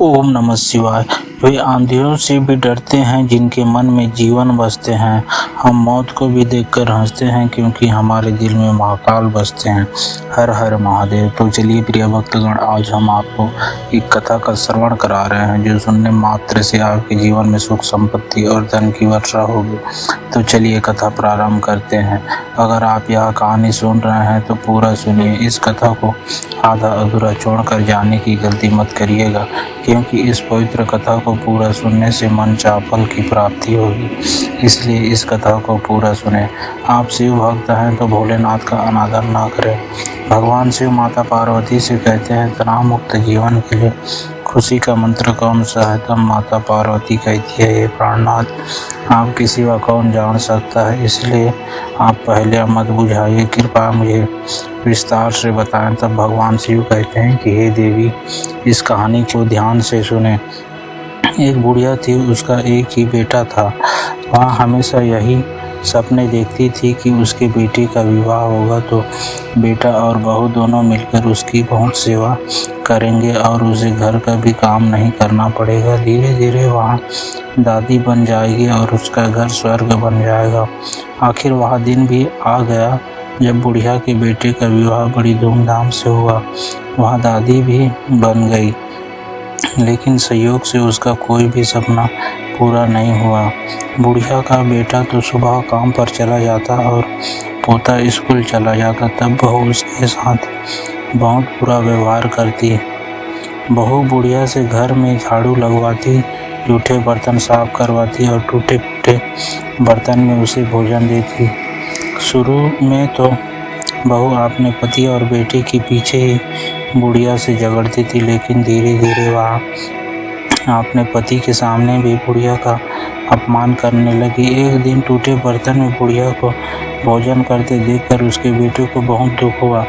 ओम नमः शिवाय। वे आंधियों से भी डरते हैं जिनके मन में जीवन बसते हैं। हम मौत को भी देखकर हंसते हैं क्योंकि हमारे दिल में महाकाल बसते हैं। हर हर महादेव। तो चलिए प्रिय भक्तगण, आज हम आपको एक कथा का श्रवण करा रहे हैं जो सुनने मात्र से आपके जीवन में सुख संपत्ति और धन की वर्षा होगी। तो चलिए कथा प्रारंभ करते हैं। अगर आप यह कहानी सुन रहे हैं तो पूरा सुनिए। इस कथा को आधा अधूरा छोड़कर जाने की गलती मत करिएगा, क्योंकि इस पवित्र कथा को पूरा सुनने से मन चाह फल की प्राप्ति होगी। इसलिए इस कथा को पूरा सुने। आप शिव भक्त हैं तो भोलेनाथ का अनादर ना करें। भगवान शिव माता पार्वती से कहते हैं, तनाव मुक्त जीवन के लिए खुशी का मंत्र कौन सा है? तब माता पार्वती कहती है, हे प्राणनाथ, आपके सिवा कौन जान सकता है, इसलिए आप पहले मत बुझाइए, कृपया मुझे विस्तार से बताएं। तब भगवान शिव कहते हैं कि हे देवी, इस कहानी को ध्यान से सुने। एक बुढ़िया थी, उसका एक ही बेटा था। वह हमेशा यही सपने देखती थी कि उसके बेटे का विवाह होगा तो बेटा और बहू दोनों मिलकर उसकी बहुत सेवा करेंगे और उसे घर का भी काम नहीं करना पड़ेगा। धीरे धीरे वह दादी बन जाएगी और उसका घर स्वर्ग बन जाएगा। आखिर वह दिन भी आ गया जब बुढ़िया के बेटे का विवाह बड़ी धूमधाम से हुआ। वह दादी भी बन गई, लेकिन संयोग से उसका कोई भी सपना पूरा नहीं हुआ। बुढ़िया का बेटा तो सुबह काम पर चला जाता और पोता स्कूल चला जाता, तब बहू उसके साथ बहुत बुरा व्यवहार करती। बहू बुढ़िया से घर में झाड़ू लगवाती, जूठे बर्तन साफ करवाती और टूटे फूटे बर्तन में उसे भोजन देती। शुरू में तो बहू अपने पति और बेटे के पीछे ही बुढ़िया से झगड़ती थी, लेकिन धीरे धीरे वह अपने पति के सामने भी बुढ़िया का अपमान करने लगी। एक दिन टूटे बर्तन में बुढ़िया को भोजन करते देखकर उसके बेटे को बहुत दुख हुआ।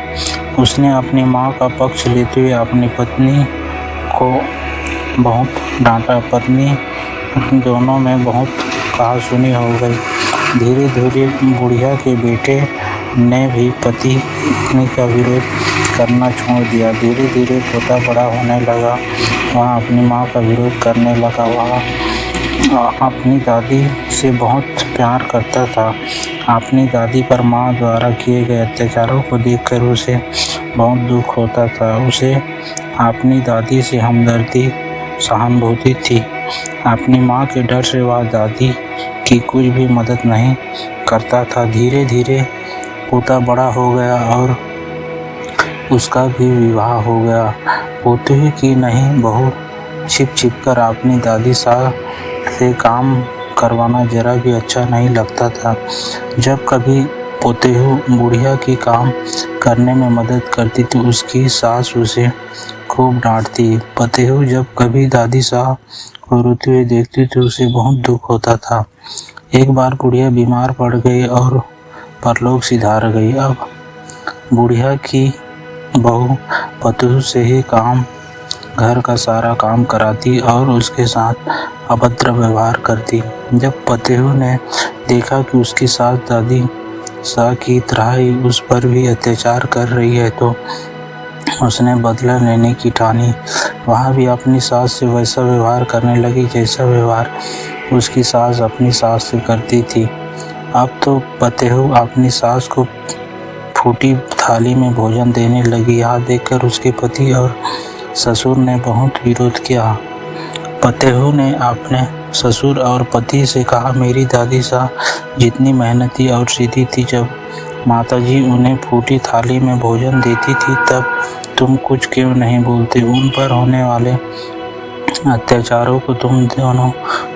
उसने अपनी माँ का पक्ष लेते हुए अपनी पत्नी को बहुत डांटा। पत्नी दोनों में बहुत कहा-सुनी हो गई। धीरे धीरे बुढ़िया के बेटे ने भी पत्नी का विरोध करना छोड़ दिया। धीरे धीरे पोता बड़ा होने लगा, वह अपनी माँ का विरोध करने लगा। वह अपनी दादी से बहुत प्यार करता था। अपनी दादी पर माँ द्वारा किए गए अत्याचारों को देखकर उसे बहुत दुख होता था। उसे अपनी दादी से हमदर्दी सहानुभूति थी। अपनी माँ के डर से वह दादी की कुछ भी मदद नहीं करता था। धीरे धीरे पोता बड़ा हो गया और उसका भी विवाह हो गया। पोते की नहीं, बहू छिप छिप कर अपनी दादी से काम करवाना जरा भी अच्छा नहीं लगता था। जब कभी पोतेहू बुढ़िया की काम करने में मदद करती तो उसकी सास उसे खूब डांटती। पोतेहू जब कभी दादी साहब को रोते हुए देखती तो उसे बहुत दुख होता था। एक बार बुढ़िया बीमार पड़ गई और परलोक सिधार गई। अब बुढ़िया की बहू पोतेहू से ही घर का सारा काम कराती और उसके साथ अभद्र व्यवहार करती। जब पोतेहू ने देखा कि उसकी सास दादी सा की तरह ही उस पर भी अत्याचार कर रही है तो उसने बदला लेने की ठानी। वह भी अपनी सास से वैसा व्यवहार करने लगी जैसा व्यवहार उसकी सास अपनी सास से करती थी। अब तो पोतेहू अपनी सास को फूटी थाली में भोजन देने लगी। यह देखकर उसके पति और ससुर ने बहुत विरोध किया। पोतेहू ने अपने ससुर और पति से कहा, मेरी दादी साहब जितनी मेहनती और सीधी थी, जब माताजी उन्हें फूटी थाली में भोजन देती थी तब तुम कुछ क्यों नहीं बोलते? उन पर होने वाले अत्याचारों को तुम दोनों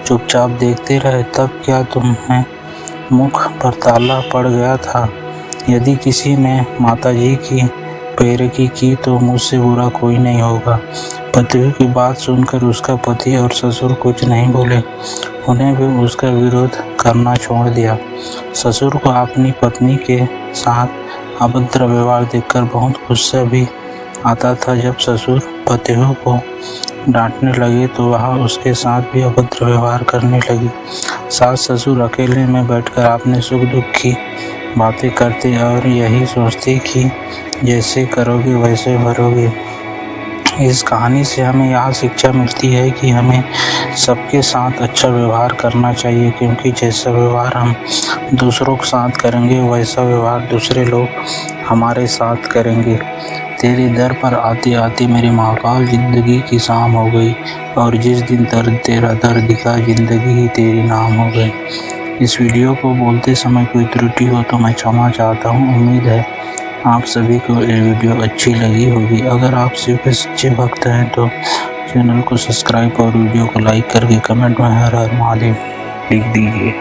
चुपचाप देखते रहे, तब क्या तुम्हें मुख पर ताला पड़ गया था? यदि किसी ने माताजी की पैरवी की तो मुझसे बुरा कोई नहीं होगा। पोतेहू की बात सुनकर उसका पति और ससुर कुछ नहीं बोले। उन्हें भी उसका विरोध करना छोड़ दिया। ससुर को अपनी पत्नी के साथ अभद्र व्यवहार देखकर बहुत गुस्सा भी आता था। जब ससुर पोतेहू को डांटने लगे तो वह उसके साथ भी अभद्र व्यवहार करने लगी। सास ससुर अकेले में बैठकर अपने सुख दुख की बातें करते और यही सोचते कि जैसे करोगे वैसे भरोगे। इस कहानी से हमें यह शिक्षा मिलती है कि हमें सबके साथ अच्छा व्यवहार करना चाहिए, क्योंकि जैसा व्यवहार हम दूसरों के साथ करेंगे वैसा व्यवहार दूसरे लोग हमारे साथ करेंगे। तेरे दर पर आते आते मेरी महाकाल जिंदगी की शाम हो गई, और जिस दिन तेरा दर दिखा जिंदगी ही तेरी नाम हो गई। इस वीडियो को बोलते समय कोई त्रुटि हो तो मैं क्षमा चाहता हूँ। उम्मीद है आप सभी को ये वीडियो अच्छी लगी होगी। अगर आप शिव के सच्चे भक्त हैं तो चैनल को सब्सक्राइब और वीडियो को लाइक करके कमेंट में हर हर महादेव लिख दीजिए।